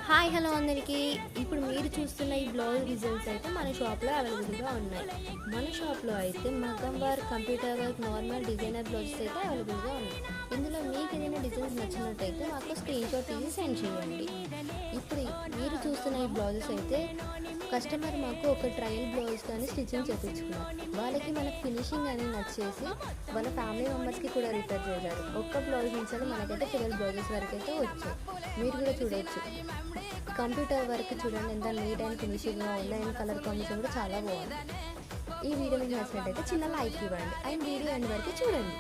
Hi hello అందరికీ. ఇప్పుడు మీరు చూస్తున్న ఈ బ్లౌజ్ డిజైన్స్ అయితే మన షాప్లో అవైలబుల్గా ఉన్నాయి. మన షాప్లో అయితే మగ్గం work, computer work, normal designer blouses అయితే అవైలబుల్గా ఉన్నాయి. ఇందులో మీకు ఏదైనా డిజైన్స్ నచ్చినట్టయితే మాకు స్క్రీన్ షాట్ తీసి సెండ్ చేయండి. ఇప్పుడు మీరు చూస్తున్న ఈ బ్లౌజెస్ అయితే కస్టమర్ మాకు ఒక ట్రయల్ బ్లౌజ్ కానీ స్టిచ్చింగ్ చేయించుకున్నారు. వాళ్ళకి మనకు ఫినిషింగ్ అని నచ్చేసి వాళ్ళ ఫ్యామిలీ మెంబర్స్కి కూడా రిఫర్ చేశారు. ఒక్క బ్లౌజ్ నుంచి మనకైతే 12 బ్లౌజెస్ వరకు అయితే వచ్చాయి. మీరు కూడా చూడవచ్చు. కంప్యూటర్ వర్క్ చూడండి ఎంత నీట్ అండ్ ఫినిషింగ్గా ఉంది. అండ్ కలర్ కాంబినేషన్ కూడా చాలా బాగుంది. ఈ వీడియో మీకు నచ్చినట్టయితే చిన్న లైక్ ఇవ్వండి అండ్ వీడియో ఎండ్ వరకు చూడండి.